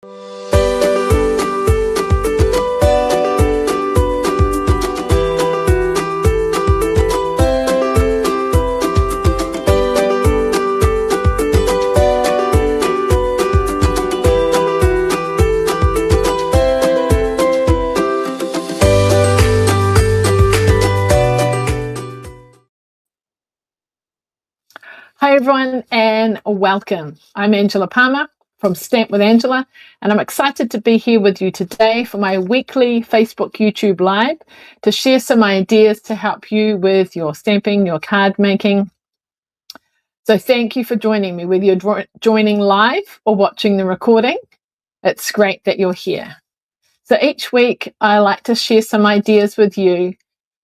Hi everyone and welcome. I'm Angela Palmer from Stamp with Angela, and I'm excited to be here with you today for my weekly Facebook YouTube Live to share some ideas to help you with your stamping, your card making. So thank you for joining me, whether you're joining live or watching the recording. It's great that you're here. So each week I like to share some ideas with you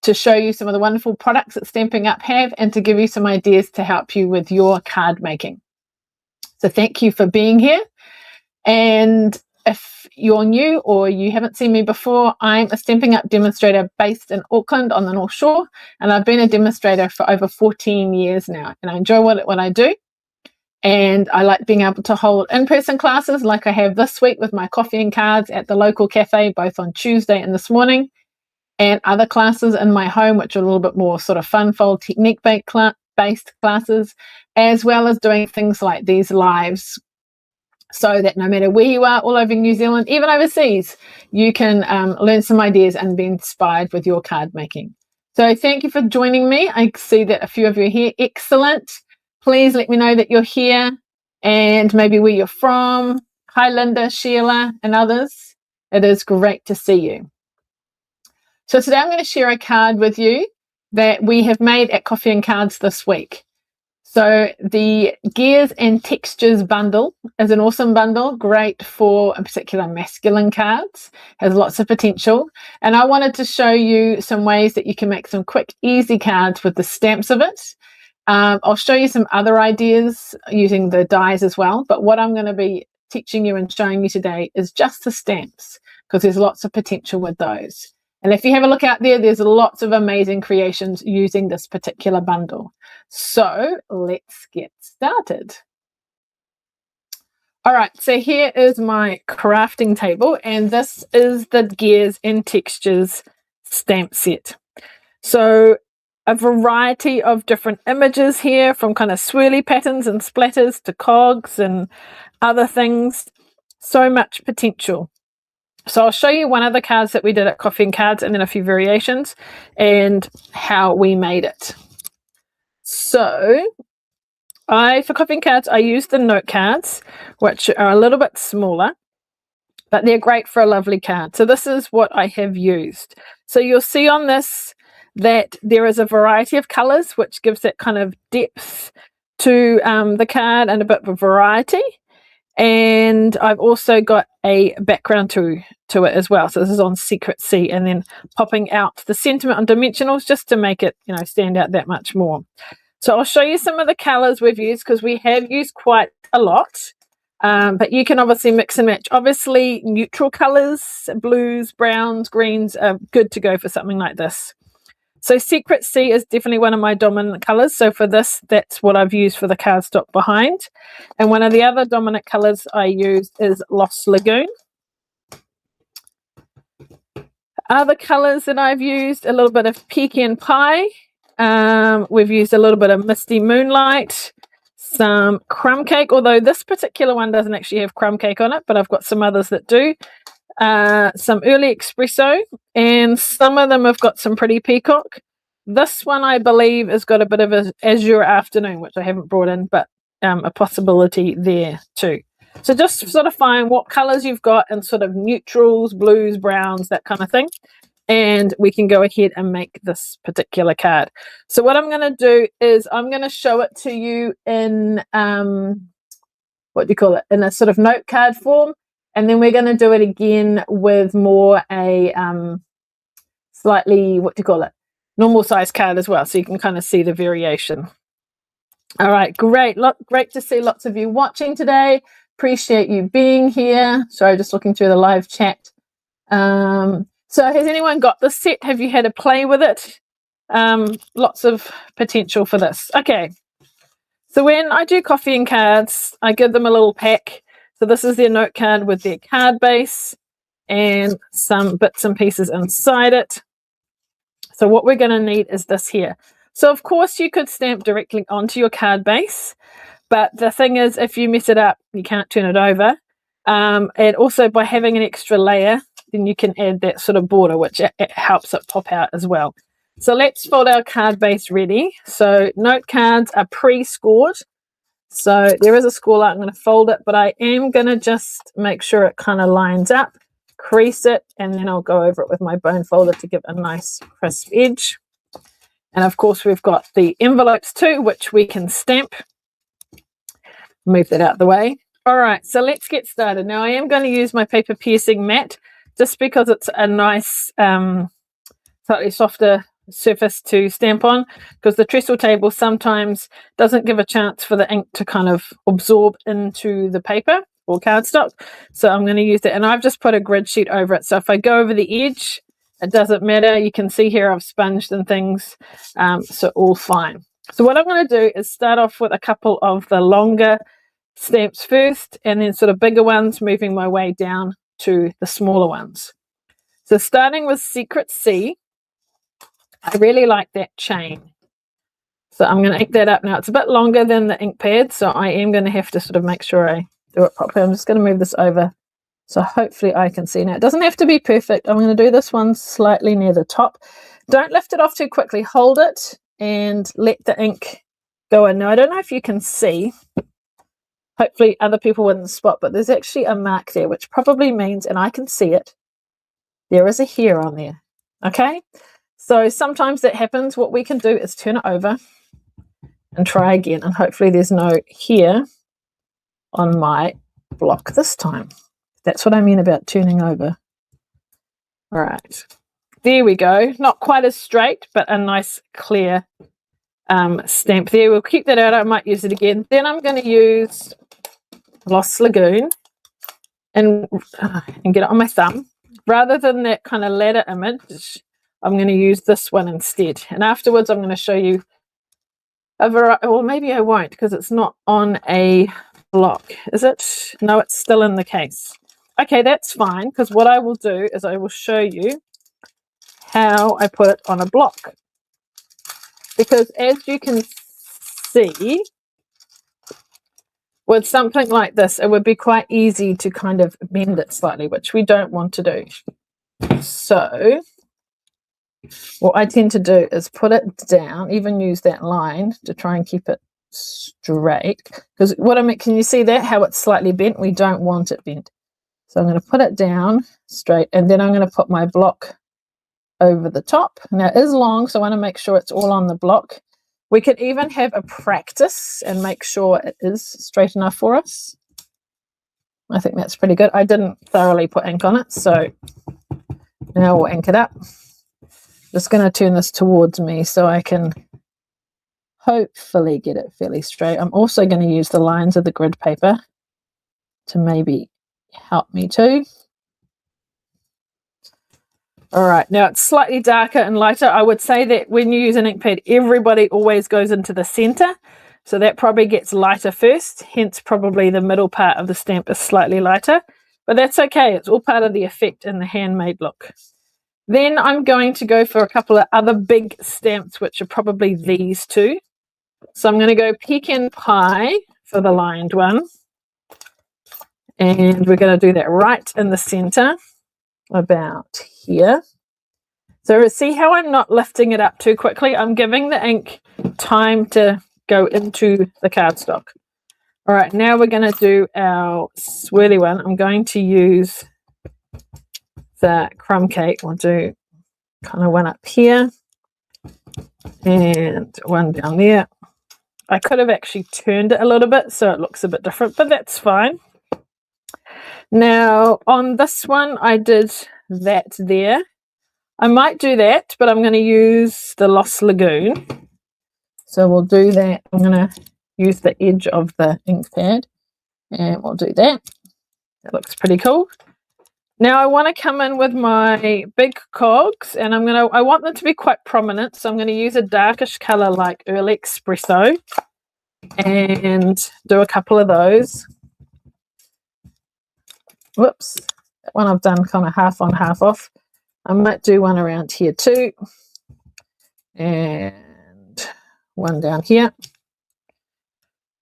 to show you some of the wonderful products that Stampin' Up! Have and to give you some ideas to help you with your card making. So thank you for being here. And if you're new or you haven't seen me before, I'm a Stampin' Up! Demonstrator based in Auckland on the North Shore, and I've been a demonstrator for over 14 years now, and I enjoy what I do. And I like being able to hold in-person classes like I have this week with my coffee and cards at the local cafe, both on Tuesday and this morning, and other classes in my home, which are a little bit more sort of fun, fold technique-based classes, as well as doing things like these lives, so that no matter where you are, all over New Zealand, even overseas, you can learn some ideas and be inspired with your card making. So thank you for joining me. I see that a few of you are here. Excellent. Please let me know that you're here and maybe where you're from. Hi, Linda, Sheila, and others. It is great to see you. So today I'm going to share a card with you that we have made at Coffee and Cards this week. So the Gears and Textures bundle is an awesome bundle, great for in particular masculine cards, has lots of potential. And I wanted to show you some ways that you can make some quick, easy cards with the stamps of it. I'll show you some other ideas using the dies as well. But what I'm going to be teaching you and showing you today is just the stamps, because there's lots of potential with those. And if you have a look out there, there's lots of amazing creations using this particular bundle. So let's get started. All right, so here is my crafting table, and this is the Gears and Textures stamp set. So a variety of different images here, from kind of swirly patterns and splatters to cogs and other things. So much potential. So I'll show you one of the cards that we did at Coffee and Cards, and then a few variations and how we made it. So for Coffee and Cards, I used the note cards, which are a little bit smaller, but they're great for a lovely card. So this is what I have used. So you'll see on this that there is a variety of colors, which gives it kind of depth to the card and a bit of variety. And I've also got a background to it as well. So this is on Secret C, and then popping out the sentiment on dimensionals just to make it, stand out that much more. So I'll show you some of the colors we've used, because we have used quite a lot. But you can obviously mix and match. Obviously, neutral colors, blues, browns, greens are good to go for something like this. So Secret C is definitely one of my dominant colors. So for this, that's what I've used for the cardstock behind. And one of the other dominant colors I used is Lost Lagoon. Other colors that I've used, a little bit of Pecan Pie. We've used a little bit of Misty Moonlight, some Crumb Cake, although this particular one doesn't actually have Crumb Cake on it, but I've got some others that do. Some early Espresso, and some of them have got some pretty peacock. This one, I believe, has got a bit of an Azure Afternoon, which I haven't brought in, but a possibility there too. So just sort of find what colors you've got and sort of neutrals, blues, browns, that kind of thing. And we can go ahead and make this particular card. So what I'm going to do is I'm going to show it to you in, in a sort of note card form. And then we're going to do it again with more a slightly, normal size card as well. So you can kind of see the variation. All right, great. Great to see lots of you watching today. Appreciate you being here. Sorry, just looking through the live chat. So has anyone got this set? Have you had a play with it? Lots of potential for this. Okay. So when I do coffee and cards, I give them a little pack. So So this is their note card with their card base and some bits and pieces inside it. So what we're going to need is this here. So of course you could stamp directly onto your card base, but the thing is, if you mess it up, you can't turn it over. And also by having an extra layer, then you can add that sort of border, which it helps it pop out as well. So let's fold our card base ready. So note cards are pre-scored. So there is a score. I'm going to fold it, but I am going to just make sure it kind of lines up, crease it, and then I'll go over it with my bone folder to give a nice crisp edge. And of course we've got the envelopes too, which we can stamp. Move that out the way. All right, so let's get started. Now I am going to use my paper piercing mat just because it's a nice slightly softer surface to stamp on, because the trestle table sometimes doesn't give a chance for the ink to kind of absorb into the paper or cardstock. So I'm going to use that, and I've just put a grid sheet over it. So if I go over the edge, it doesn't matter. You can see here I've sponged and things, so all fine. So what I'm going to do is start off with a couple of the longer stamps first, and then sort of bigger ones, moving my way down to the smaller ones. So starting with Secret C, I really like that chain. So I'm going to ink that up now. It's a bit longer than the ink pad, so I am going to have to sort of make sure I do it properly. I'm just going to move this over so hopefully I can see now. It doesn't have to be perfect. I'm going to do this one slightly near the top. Don't lift it off too quickly. Hold it and let the ink go in. Now I don't know if you can see. Hopefully other people wouldn't spot, but there's actually a mark there, which probably means, and I can see it, there is a hair on there. Okay? So sometimes that happens. What we can do is turn it over and try again, and hopefully there's no hair on my block this time. That's what I mean about turning over. All right, there we go. Not quite as straight, but a nice clear stamp there. We'll keep that out. I might use it again. Then I'm going to use Lost Lagoon and get it on my thumb. Rather than that kind of ladder image, I'm going to use this one instead. And afterwards, I'm going to show you a variety. Well, maybe I won't, because it's not on a block. Is it? No, it's still in the case. Okay, that's fine, because what I will do is I will show you how I put it on a block. Because as you can see, with something like this, it would be quite easy to kind of bend it slightly, which we don't want to do. So what I tend to do is put it down, even use that line to try and keep it straight. Because what I mean, can you see that, how it's slightly bent? We don't want it bent. So I'm going to put it down straight, and then I'm going to put my block over the top. Now it is long, so I want to make sure it's all on the block. We could even have a practice and make sure it is straight enough for us. I think that's pretty good. I didn't thoroughly put ink on it, so now we'll ink it up. Just going to turn this towards me so I can hopefully get it fairly straight. I'm also going to use the lines of the grid paper to maybe help me too. All right, now it's slightly darker and lighter. I would say that when you use an ink pad, everybody always goes into the center. So that probably gets lighter first, hence probably the middle part of the stamp is slightly lighter. But that's okay, it's all part of the effect in the handmade look. Then I'm going to go for a couple of other big stamps, which are probably these two. So I'm going to go Pecan Pie for the lined one. And we're going to do that right in the center, about here. So see how I'm not lifting it up too quickly? I'm giving the ink time to go into the cardstock. All right, now we're going to do our swirly one. I'm going to use the crumb cake. We'll do kind of one up here and one down there. I could have actually turned it a little bit so it looks a bit different, but that's fine. Now on this one I did that there. I might do that, but I'm going to use the Lost Lagoon. So we'll do that. I'm going to use the edge of the ink pad and we'll do that. That looks pretty cool. Now I want to come in with my big cogs, and I want them to be quite prominent, so I'm going to use a darkish color like early Espresso and do a couple of those. Whoops, that one I've done kind of half on, half off. I might do one around here too, and one down here.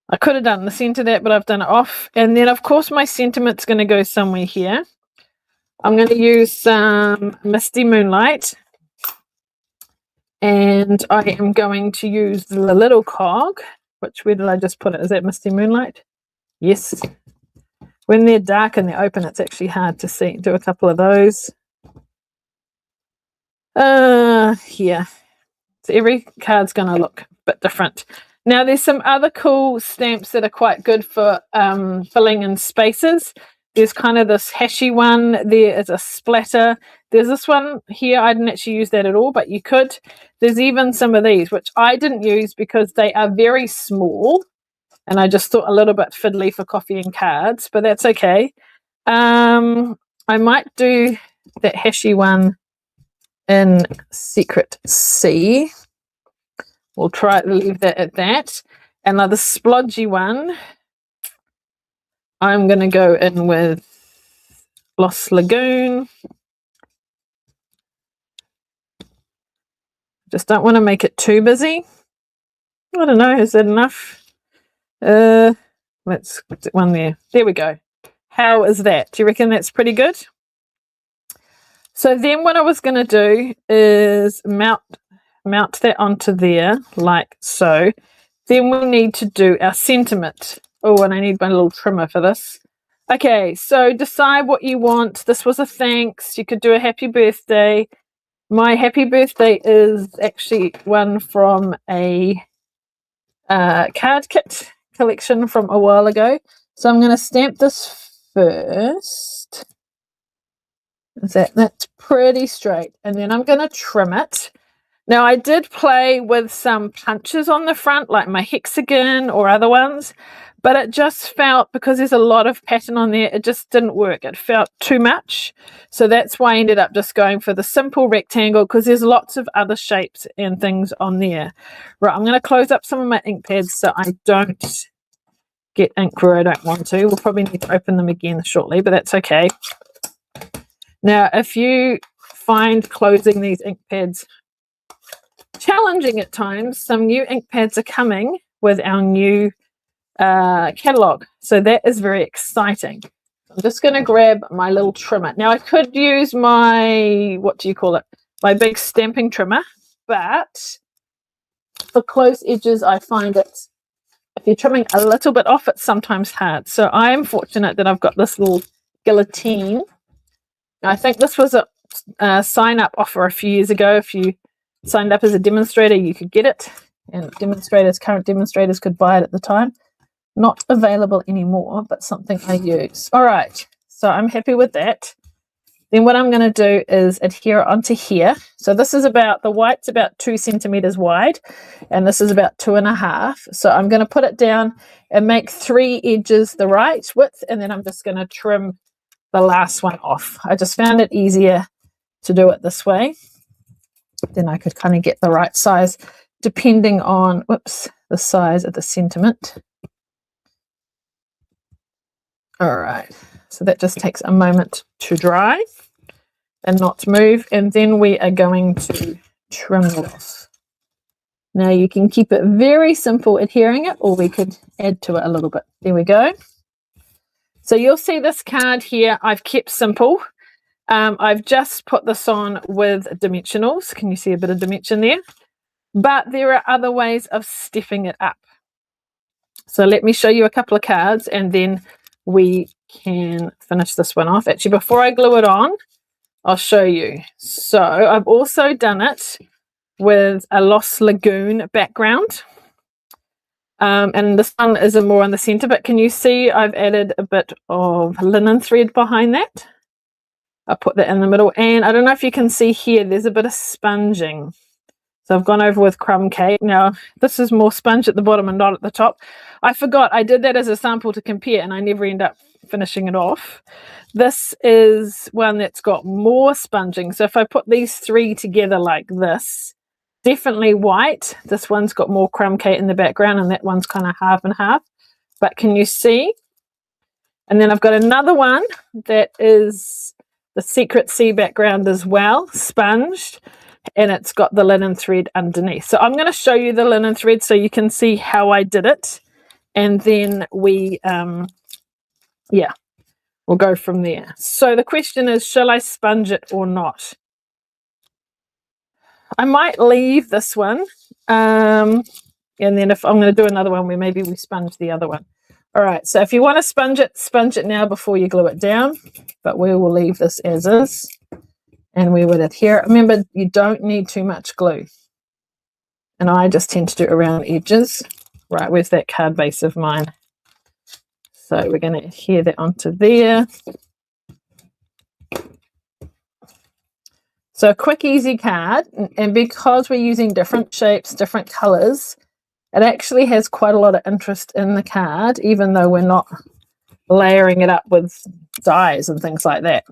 I could have done the center of that, but I've done it off. And then, of course, my sentiment's going to go somewhere here. I'm going to use some Misty Moonlight. And I am going to use the little cog. Where did I just put it? Is that Misty Moonlight? Yes. When they're dark and they're open, it's actually hard to see. Do a couple of those. Yeah. So every card's going to look a bit different. Now, there's some other cool stamps that are quite good for filling in spaces. There's kind of this hashy one. There is a splatter. There's this one here. I didn't actually use that at all, but you could. There's even some of these, which I didn't use because they are very small. And I just thought a little bit fiddly for coffee and cards, but that's okay. I might do that hashy one in Secret C. We'll try to leave that at that. And now the splodgy one, I'm going to go in with Lagoon. Just don't want to make it too busy. I don't know, is that enough? Let's get one there. There we go. How is that? Do you reckon that's pretty good? So then what I was going to do is mount that onto there like so. Then we need to do our sentiment. Oh, and I need my little trimmer for this. Okay, so decide what you want. This was a thanks. You could do a happy birthday. My happy birthday is actually one from a card kit collection from a while ago. So I'm going to stamp this first. That's pretty straight. And then I'm going to trim it. Now, I did play with some punches on the front, like my hexagon or other ones, but it just felt, because there's a lot of pattern on there, it just didn't work. It felt too much. So that's why I ended up just going for the simple rectangle, because there's lots of other shapes and things on there. Right, I'm going to close up some of my ink pads so I don't get ink where I don't want to. We'll probably need to open them again shortly, but that's okay. Now, if you find closing these ink pads challenging at times, some new ink pads are coming with our new catalog, so that is very exciting. I'm just going to grab my little trimmer. Now I could use my, what do you call it, my big stamping trimmer, but for close edges I find it, if you're trimming a little bit off, it's sometimes hard. So I am fortunate that I've got this little guillotine. I think this was a sign up offer a few years ago. If you signed up as a demonstrator, you could get it, and current demonstrators could buy it at the time. Not available anymore, but something I use. All right, so I'm happy with that. Then what I'm going to do is adhere it onto here. So this is about, the white's about 2 centimeters wide, and this is about 2.5. So I'm going to put it down and make 3 edges the right width, and then I'm just going to trim the last one off. I just found it easier to do it this way. Then I could kind of get the right size depending on, the size of the sentiment. All right, so that just takes a moment to dry and not move, and then we are going to trim it off. Now you can keep it very simple adhering it, or we could add to it a little bit. There we go. So you'll see this card here I've kept simple. I've just put this on with dimensionals. Can you see a bit of dimension there? But there are other ways of stepping it up. So let me show you a couple of cards and then we can finish this one off. Actually, before I glue it on, I'll show you. So I've also done it with a Lost Lagoon background. And this one is more on the center, but can you see I've added a bit of linen thread behind that? I put that in the middle, and I don't know if you can see here, there's a bit of sponging. So I've gone over with crumb cake. Now, this is more sponge at the bottom and not at the top. I forgot, I did that as a sample to compare, and I never end up finishing it off. This is one that's got more sponging. So if I put these 3 together like this, definitely white. This one's got more crumb cake in the background, and that one's kind of half and half. But can you see? And then I've got another one that is the secret sea background as well, sponged, and it's got the linen thread underneath. So I'm going to show you the linen thread so you can see how I did it, and then we yeah, we'll go from there. So the question is, shall I sponge it or not? I might leave this one, and then if I'm going to do another one where maybe we sponge the other one. All right, so if you want to sponge it now before you glue it down, but we will leave this as is, and we would adhere. Remember, you don't need too much glue, and I just tend to do it around edges. Right, where's that card base of mine? So we're going to adhere that onto there. So a quick, easy card, and because we're using different shapes, different colors, it actually has quite a lot of interest in the card, even though we're not layering it up with dyes and things like that.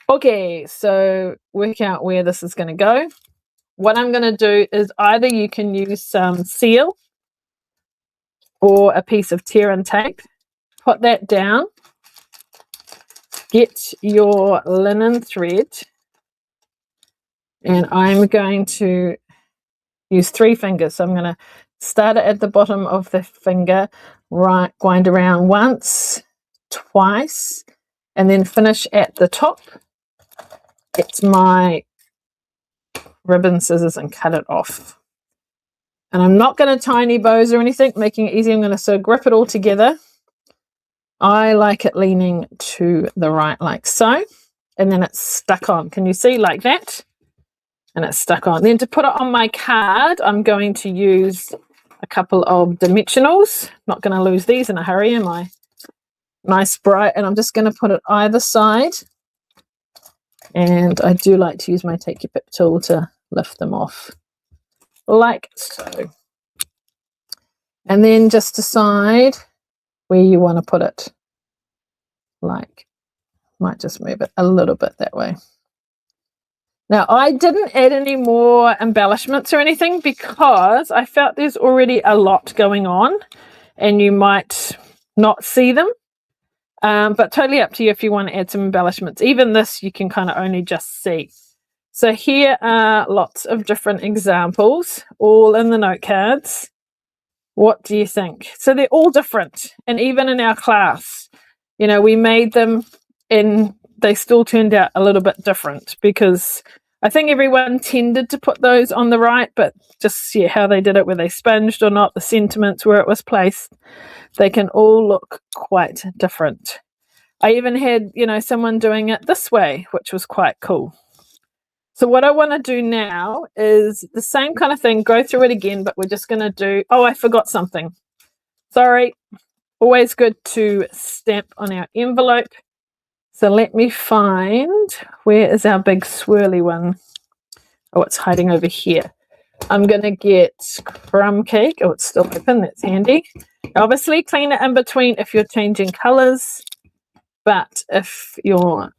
Okay, so work out where this is going to go. What I'm going to do is either you can use some seal or a piece of tear and tape. Put that down. Get your linen thread. And I'm going to use 3 fingers. So I'm going to start it at the bottom of the finger, right, wind around once, twice, and then finish at the top. It's my ribbon scissors and cut it off. And I'm not going to tie any bows or anything, making it easy. I'm going to so grip it all together. I like it leaning to the right like so, and then it's stuck on. Can you see, like that? And it's stuck on. Then to put it on my card, I'm going to use a couple of dimensionals. Not going to lose these in a hurry, am I? Nice bright, and I'm just going to put it either side. And I do like to use my take your pick tool to lift them off, like so. And then just decide where you want to put it. Like, might just move it a little bit that way. Now, I didn't add any more embellishments or anything because I felt there's already a lot going on and you might not see them. But totally up to you if you want to add some embellishments. Even this you can kind of only just see. So here are lots of different examples, all in the note cards. What do you think? So they're all different. And even in our class, you know, we made them and they still turned out a little bit different because I think everyone tended to put those on the right, but just see how they did it, whether they sponged or not, the sentiments, where it was placed, they can all look quite different. I even had, you know, someone doing it this way, which was quite cool. So what I want to do now is the same kind of thing, go through it again, but we're just going to do, oh, I forgot something. Sorry, always good to stamp on our envelope. So let me find, where is our big swirly one? Oh, it's hiding over here. I'm going to get crumb cake. Oh, it's still open. That's handy. Obviously, clean it in between if you're changing colors. But if you're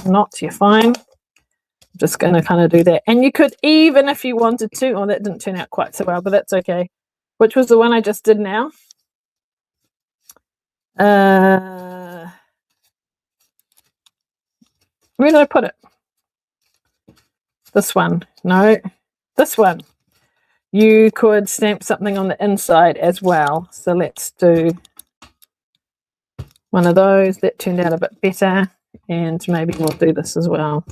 not, you're fine. I'm just going to kind of do that. And you could even, if you wanted to, oh, that didn't turn out quite so well, but that's okay. Which was the one I just did now. Where did I put it? This one. No, this one. You could stamp something on the inside as well. So let's do one of those. That turned out a bit better. And maybe we'll do this as well.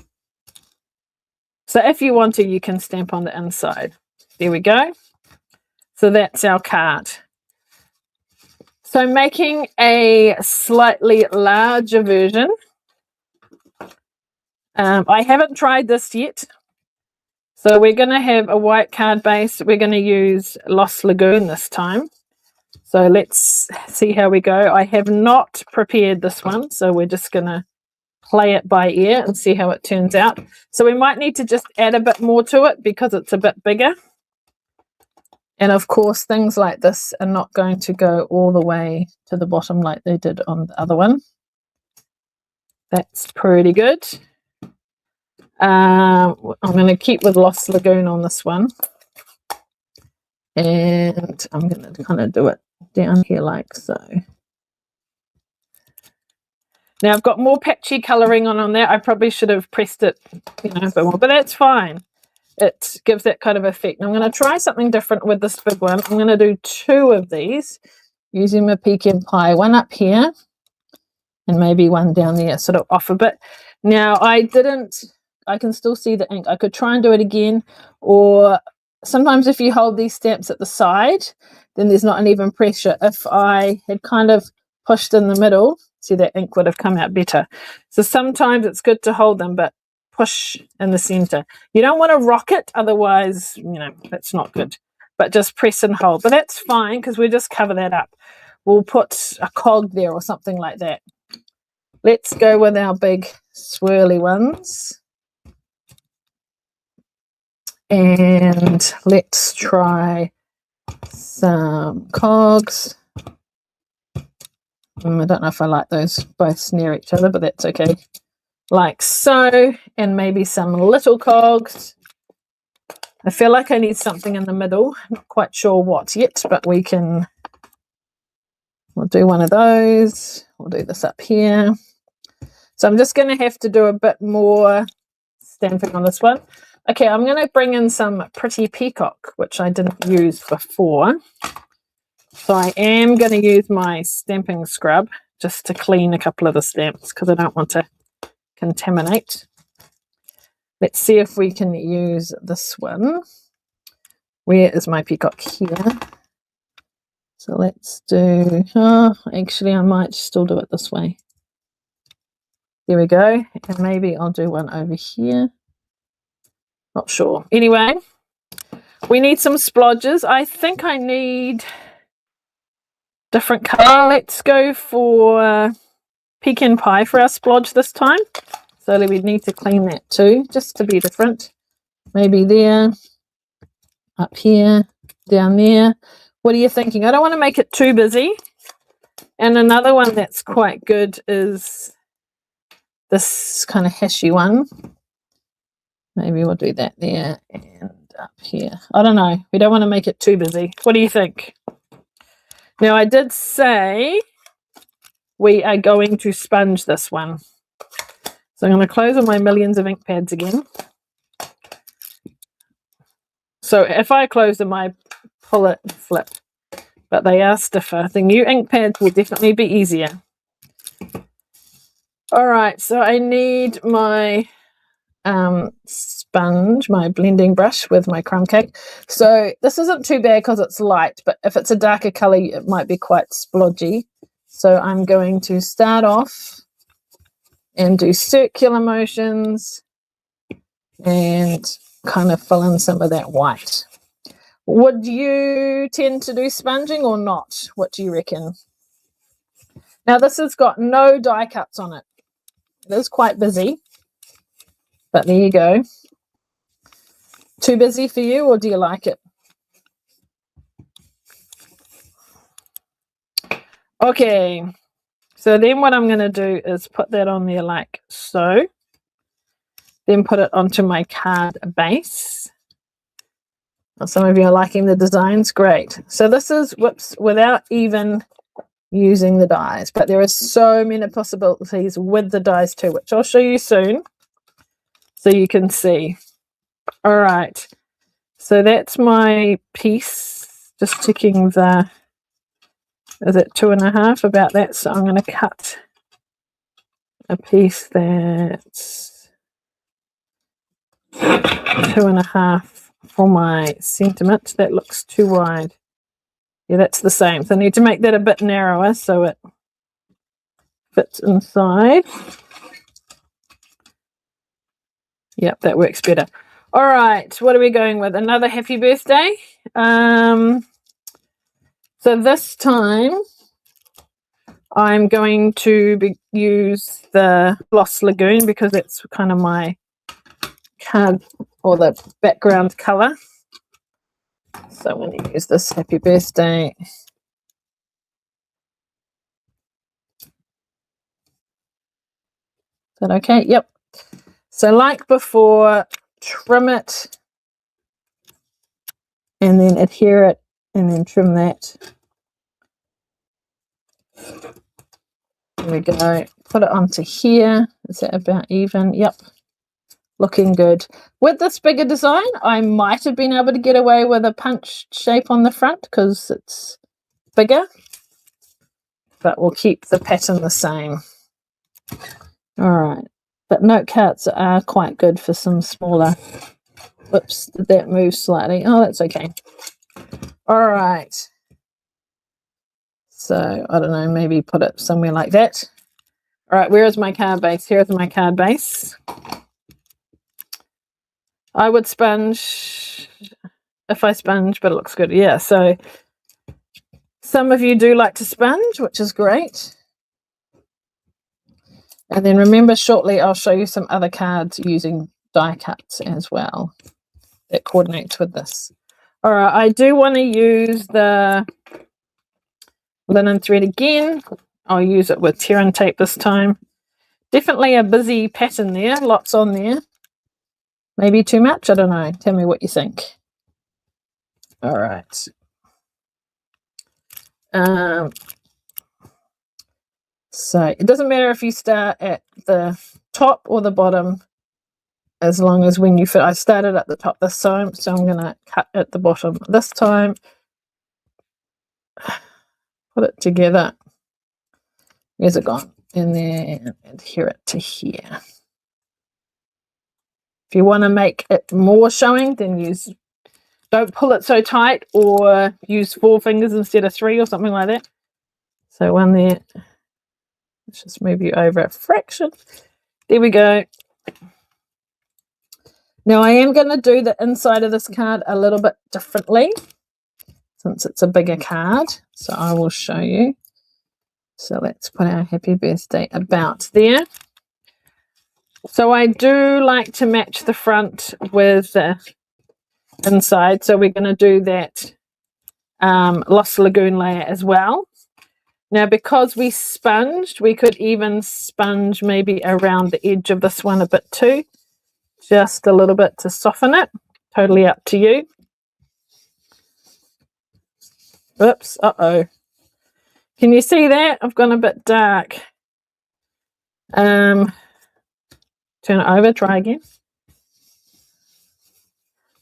So if you want to, you can stamp on the inside. There we go. So that's our card. So making a slightly larger version. I haven't tried this yet. So we're going to have a white card base. We're going to use Lagoon this time. So let's see how we go. I have not prepared this one, so we're just going to play it by ear and see how it turns out. So we might need to just add a bit more to it because it's a bit bigger. And of course, things like this are not going to go all the way to the bottom like they did on the other one. That's pretty good. I'm going to keep with Lagoon on this one. And I'm going to kind of do it down here like so. Now I've got more patchy colouring on there. I probably should have pressed it, you know, a bit more, but that's fine. It gives that kind of effect. Now I'm going to try something different with this big one. I'm going to do 2 of these using my pecan pie, one up here and maybe one down there, sort of off a bit. Now I can still see the ink. I could try and do it again, or sometimes if you hold these stamps at the side, then there's not an even pressure. If I had kind of pushed in the middle, see, that ink would have come out better. So sometimes it's good to hold them, but push in the center. You don't want to rock it, otherwise, you know, that's not good. But just press and hold. But that's fine because we just cover that up. We'll put a cog there or something like that. Let's go with our big swirly ones. And let's try some cogs. I don't know if I like those both near each other, but that's okay. Like so, and maybe some little cogs. I feel like I need something in the middle. Not quite sure what yet, but we'll do one of those. We'll do this up here. So I'm just going to have to do a bit more stamping on this one. Okay, I'm going to bring in some pretty peacock, which I didn't use before. So I am going to use my stamping scrub just to clean a couple of the stamps because I don't want to contaminate. Let's see if we can use this one. Where is my peacock? Here. So let's do, actually I might still do it this way. There we go. And maybe I'll do one over here. Not sure. Anyway, we need some splodges. I think I need different colour. Let's go for pecan pie for our splodge this time. So we need to clean that too, just to be different. Maybe there, up here, down there. What are you thinking? I don't want to make it too busy. And another one that's quite good is this kind of hashy one. Maybe we'll do that there and up here. I don't know. We don't want to make it too busy. What do you think? Now, I did say we are going to sponge this one. So I'm going to close all my millions of ink pads again. So if I close them, I pull it and flip. But they are stiffer. The new ink pads will definitely be easier. All right, so I need my sponge, my blending brush with my crumb cake. So this isn't too bad because it's light, but if it's a darker color, it might be quite splodgy. So I'm going to start off and do circular motions and kind of fill in some of that white. Would you tend to do sponging or not? What do you reckon? Now this has got no die cuts on it. It is quite busy, but there you go. Too busy for you, or do you like it? Okay, so then what I'm going to do is put that on there like so. Then put it onto my card base. Well, some of you are liking the designs, great. So this is, whoops, without even using the dies, but there are so many possibilities with the dies too, which I'll show you soon so you can see. All right, so that's my piece, just checking the, is it 2.5, about that. So I'm going to cut a piece that's 2.5 for my sentiment. That looks too wide. Yeah, that's the same. So I need to make that a bit narrower so it fits inside. Yep, that works better. All right, what are we going with? Another happy birthday. So this time I'm going to use the Gloss Lagoon because it's kind of my card or the background color. So I'm going to use this happy birthday. Is that okay? Yep. So like before, trim it and then adhere it and then trim that. There we go. Put it onto here. Is that about even? Yep. Looking good. With this bigger design, I might have been able to get away with a punch shape on the front because it's bigger, but we'll keep the pattern the same. All right, but note cards are quite good for some smaller. Whoops, did that move slightly? Oh, that's okay. All right. So, I don't know, maybe put it somewhere like that. All right, where is my card base? Here is my card base. I would sponge if I sponge, but it looks good. Yeah, so some of you do like to sponge, which is great. And then remember, shortly I'll show you some other cards using die cuts as well that coordinates with this. All right, I do want to use the linen thread again. I'll use it with tear and tape this time. Definitely a busy pattern there, lots on there. Maybe too much? I don't know. Tell me what you think. All right. So it doesn't matter if you start at the top or the bottom, as long as when you fit. I started at the top this time, so I'm going to cut at the bottom this time. Put it together. Where's it gone? And then adhere it to here. If you want to make it more showing, then don't pull it so tight, or use 4 fingers instead of 3 or something like that. So one there. Let's just move you over a fraction. There we go. Now I am going to do the inside of this card a little bit differently since it's a bigger card. So I will show you. So let's put our happy birthday about there. So I do like to match the front with the inside. So we're going to do that Lost Lagoon layer as well. Now, because we sponged, we could even sponge maybe around the edge of this one a bit too. Just a little bit to soften it. Totally up to you. Oops, uh-oh. Can you see that? I've gone a bit dark. Turn it over, try again.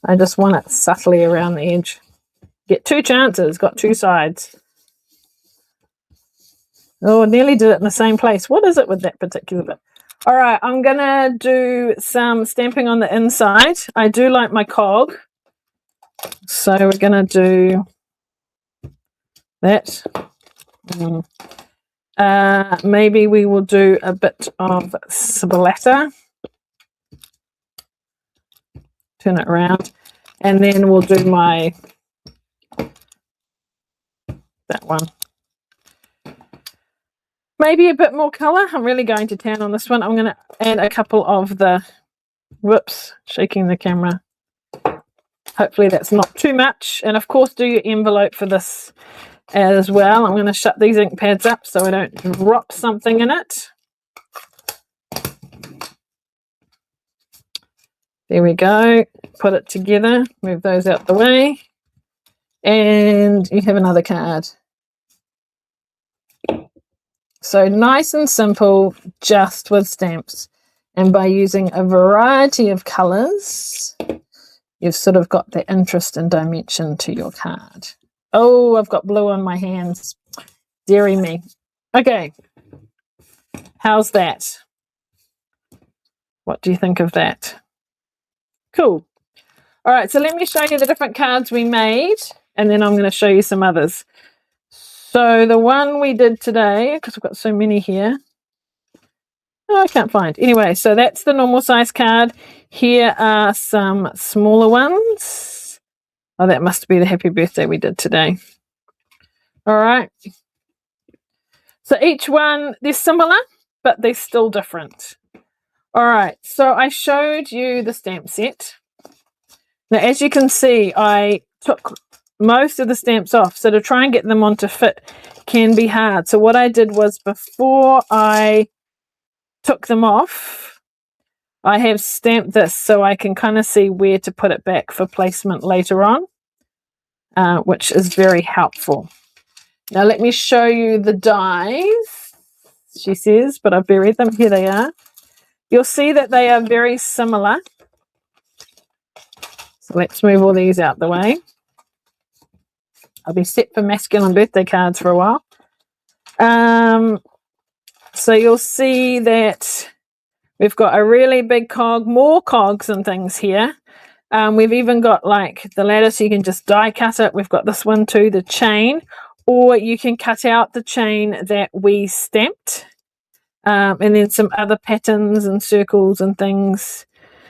I just want it subtly around the edge. Get 2 chances, got 2 sides. Oh, I nearly did it in the same place. What is it with that particular bit? All right, I'm going to do some stamping on the inside. I do like my cog. So we're going to do that. Maybe we will do a bit of splatter. Turn it around, and then we'll do that one. Maybe a bit more color. I'm really going to town on this one. I'm going to add a couple of the, whoops, shaking the camera. Hopefully that's not too much. And of course, do your envelope for this as well. I'm going to shut these ink pads up so I don't drop something in it. There we go. Put it together. Move those out the way. And you have another card. So nice and simple, just with stamps. And by using a variety of colours, you've sort of got the interest and dimension to your card. Oh, I've got blue on my hands. Deary me. Okay. How's that? What do you think of that? Cool. All right, so let me show you the different cards we made, and then I'm going to show you some others. So the one we did today, because I've got so many here. Oh, I can't find. Anyway, so that's the normal size card. Here are some smaller ones. Oh, that must be the happy birthday we did today. All right. So each one, they're similar, but they're still different. All right, so I showed you the stamp set. Now, as you can see, I took most of the stamps off, so to try and get them on to fit can be hard. So what I did was, before I took them off, I have stamped this so I can kind of see where to put it back for placement later on, which is very helpful. Now let me show you the dies. she says, but I've buried them. Here they are. You'll see that they are very similar. So let's move all these out the way. I'll be set for masculine birthday cards for a while. So you'll see that we've got a really big cog, more cogs and things here. We've even got like the ladder, so you can just die cut it. We've got this one too, the chain, or you can cut out the chain that we stamped, and then some other patterns and circles and things.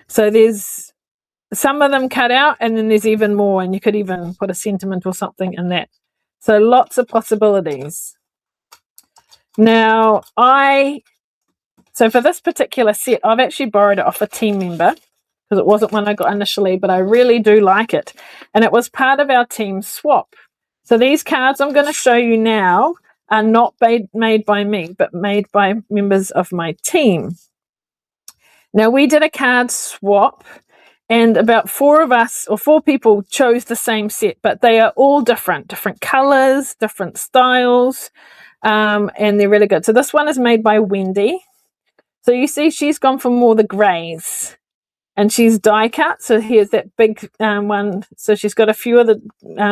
So there's some of them cut out, and then there's even more, and you could even put a sentiment or something in that. So lots of possibilities. Now, so for this particular set, I've actually borrowed it off a team member because it wasn't one I got initially, but I really do like it. And it was part of our team swap. So these cards I'm going to show you now are not made by me, but made by members of my team. Now, we did a card swap, and about 4 of us, or 4 people, chose the same set, but they are all different colors, different styles, and they're really good. So this one is made by Wendy. So you see she's gone for more the grays, and she's die cut. So here's that big one. So she's got a few of the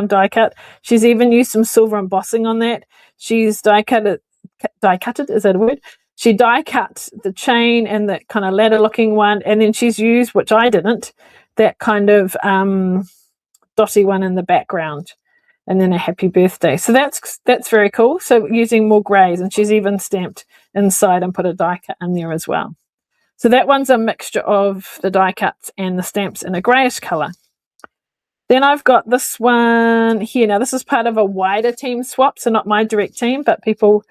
die cut. She's even used some silver embossing on that. She's die cutted, is that a word? She die cut the chain and that kind of ladder looking one, and then she's used, which I didn't, that kind of dotty one in the background, and then a happy birthday. So that's very cool. So using more greys, and she's even stamped inside and put a die cut in there as well. So that one's a mixture of the die cuts and the stamps in a greyish colour. Then I've got this one here. Now this is part of a wider team swap, so not my direct team, but people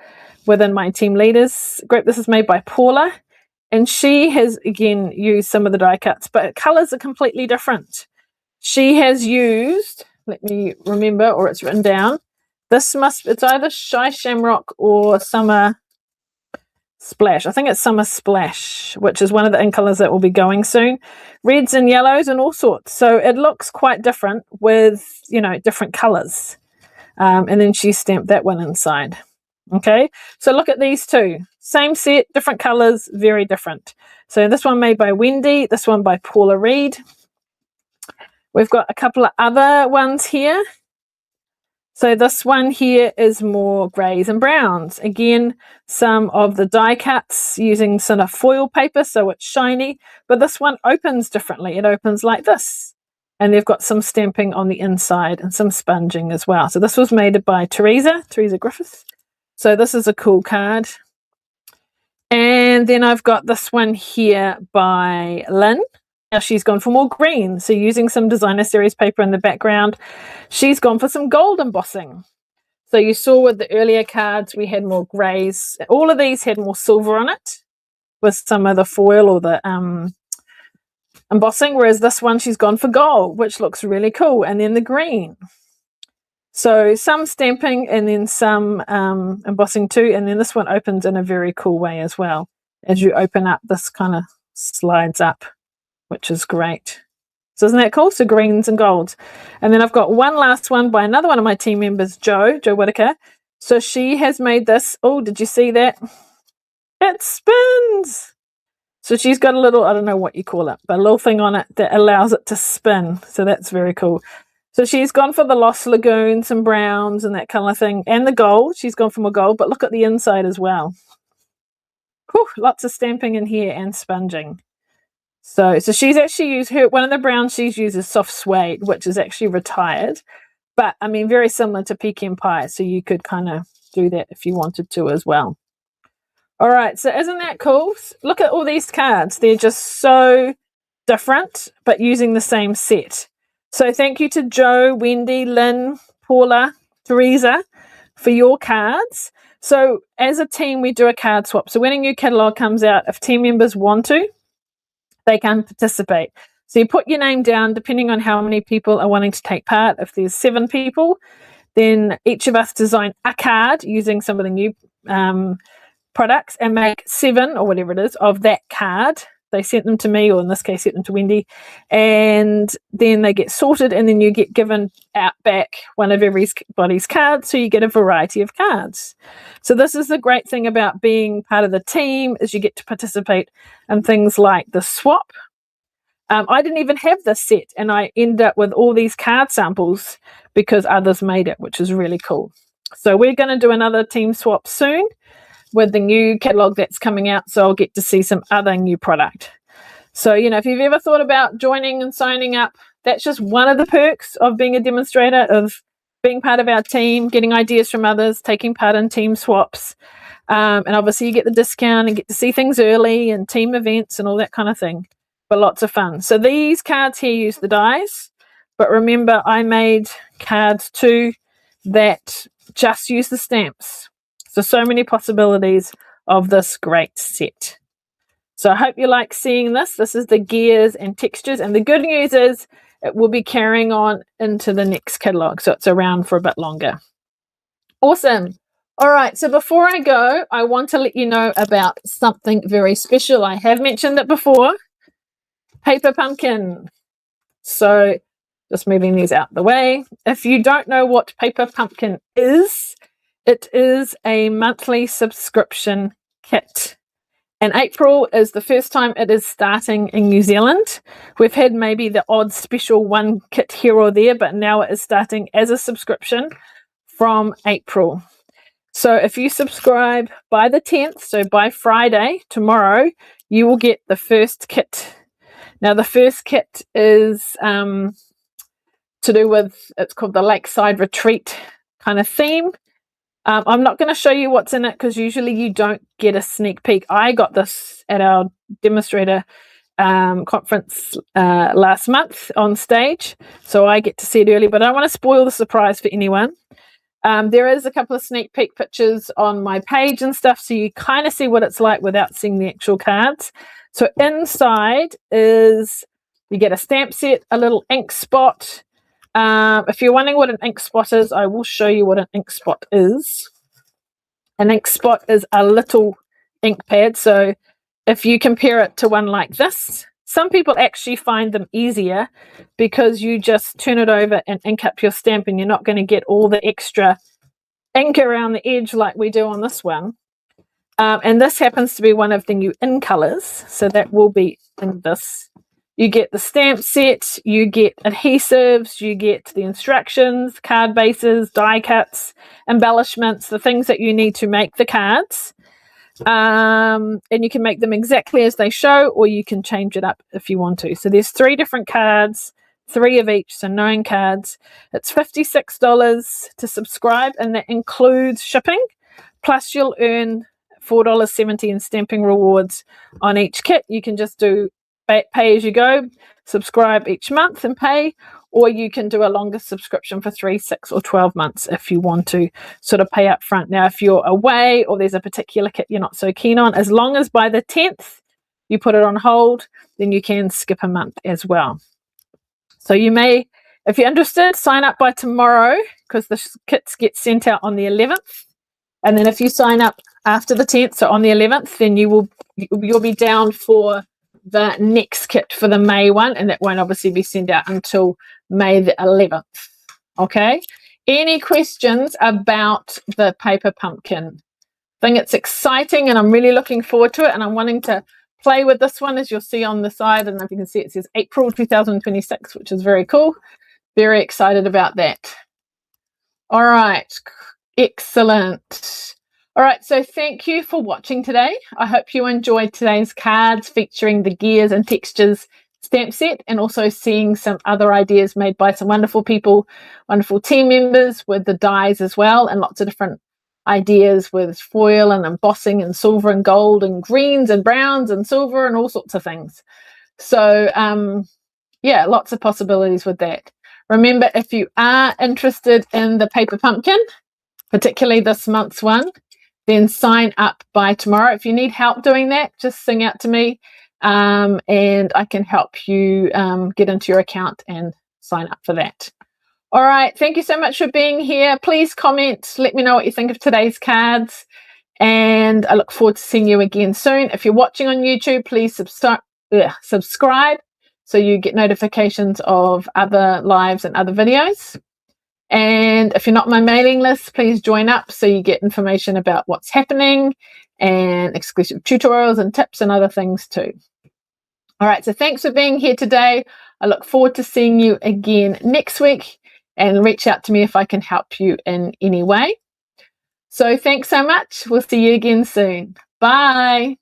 within my team leaders group. This is made by Paula, and she has again used some of the die cuts, but colours are completely different. She has used, let me remember, or it's written down, it's either Shy Shamrock or Summer Splash. I think it's Summer Splash, which is one of the ink colours that will be going soon. Reds and yellows and all sorts. So it looks quite different with, different colours. And then she stamped that one inside. Okay, so look at these two. Same set, different colours, very different. So this one made by Wendy, this one by Paula Reed. We've got a couple of other ones here. So this one here is more greys and browns. Again, some of the die cuts using sort of foil paper, so it's shiny. But this one opens differently. It opens like this. And they've got some stamping on the inside and some sponging as well. So this was made by Teresa Griffiths. So this is a cool card. And then I've got this one here by Lynn. Now she's gone for more green. So using some designer series paper in the background, she's gone for some gold embossing. So you saw with the earlier cards, we had more greys. All of these had more silver on it with some of the foil or the embossing, whereas this one she's gone for gold, which looks really cool. And then the green. So some stamping and then some embossing too. And then this one opens in a very cool way as well. As you open up, this kind of slides up, which is great. So isn't that cool? So greens and golds. And then I've got one last one by another one of my team members, Jo Whitaker. So she has made this. Oh, did you see that? It spins. So she's got a little, I don't know what you call it, but a little thing on it that allows it to spin. So that's very cool. So she's gone for the Lost Lagoon, some browns and that kind of thing. And the gold. She's gone for more gold, but look at the inside as well. Whew, lots of stamping in here and sponging. So she's actually used one of the browns she's used is soft suede, which is actually retired. But, I mean, very similar to pecan pie. So you could kind of do that if you wanted to as well. All right. So isn't that cool? Look at all these cards. They're just so different, but using the same set. So thank you to Jo, Wendy, Lynn, Paula, Teresa for your cards. So as a team, we do a card swap. So when a new catalogue comes out, if team members want to, they can participate. So you put your name down depending on how many people are wanting to take part. If there's 7 people, then each of us design a card using some of the new products and make 7 or whatever it is of that card. They sent them to me, or in this case, sent them to Wendy, and then they get sorted, and then you get given out back one of everybody's cards, so you get a variety of cards. So this is the great thing about being part of the team, is you get to participate in things like the swap. I didn't even have this set, and I ended up with all these card samples because others made it, which is really cool. So we're going to do another team swap soon with the new catalog that's coming out, so I'll get to see some other new product. So, you know, if you've ever thought about joining and signing up, that's just one of the perks of being a demonstrator, of being part of our team, getting ideas from others, taking part in team swaps. And obviously you get the discount and get to see things early and team events and all that kind of thing. But lots of fun. So these cards here use the dies, but remember I made cards too that just use the stamps. So many possibilities of this great set. So I hope you like seeing this. This is the gears and textures, and the good news is it will be carrying on into the next catalog, so it's around for a bit longer. Awesome. All right, so before I go, I want to let you know about something very special. I have mentioned it before. Paper pumpkin. So just moving these out the way. If you don't know what Paper Pumpkin is, it is a monthly subscription kit. And April is the first time it is starting in New Zealand. We've had maybe the odd special one kit here or there, but now it is starting as a subscription from April. So if you subscribe by the 10th, so by Friday, tomorrow, you will get the first kit. Now, the first kit is to do with, it's called the Lakeside Retreat kind of theme. I'm not going to show you what's in it because usually you don't get a sneak peek. I got this at our demonstrator conference last month on stage, so I get to see it early, but I don't want to spoil the surprise for anyone. There is a couple of sneak peek pictures on my page and stuff, so you kind of see what it's like without seeing the actual cards. So inside is, you get a stamp set, a little ink spot. If you're wondering what an ink spot is, I will show you what an ink spot is. An ink spot is a little ink pad. So if you compare it to one like this, some people actually find them easier because you just turn it over and ink up your stamp, and you're not going to get all the extra ink around the edge like we do on this one. And this happens to be one of the new in colors, so that will be in this. You get the stamp set, you get adhesives, you get the instructions, card bases, die cuts, embellishments, the things that you need to make the cards. And you can make them exactly as they show, or you can change it up if you want to. So there's 3 different cards, 3 of each, so 9 cards. It's $56 to subscribe, and that includes shipping, plus you'll earn $4.70 in stamping rewards on each kit. You can just do pay as you go, subscribe each month and pay, or you can do a longer subscription for 3, 6 or 12 months if you want to sort of pay up front. Now, if you're away or there's a particular kit you're not so keen on, as long as by the 10th you put it on hold, then you can skip a month as well. So you may, if you're interested, sign up by tomorrow, because the kits get sent out on the 11th. And then if you sign up after the 10th, so on the 11th, then you'll be down for the next kit for the May one, and that won't obviously be sent out until May the 11th. Okay, any questions about the Paper Pumpkin? I think it's exciting, and I'm really looking forward to it, and I'm wanting to play with this one, as you'll see on the side. And if you can see, it says April 2026, which is very cool. Very excited about that. All right, excellent. All right, so thank you for watching today. I hope you enjoyed today's cards featuring the gears and textures stamp set, and also seeing some other ideas made by some wonderful people, wonderful team members with the dies as well, and lots of different ideas with foil and embossing and silver and gold and greens and browns and silver and all sorts of things. So yeah, lots of possibilities with that. Remember, if you are interested in the Paper Pumpkin, particularly this month's one, then sign up by tomorrow. If you need help doing that, just sing out to me, and I can help you get into your account and sign up for that. All right, thank you so much for being here. Please comment, let me know what you think of today's cards, and I look forward to seeing you again soon. If you're watching on YouTube, please subscribe so you get notifications of other lives and other videos. And if you're not on my mailing list, please join up so you get information about what's happening and exclusive tutorials and tips and other things too. All right, so thanks for being here today. I look forward to seeing you again next week, and reach out to me if I can help you in any way. So thanks so much. We'll see you again soon. Bye.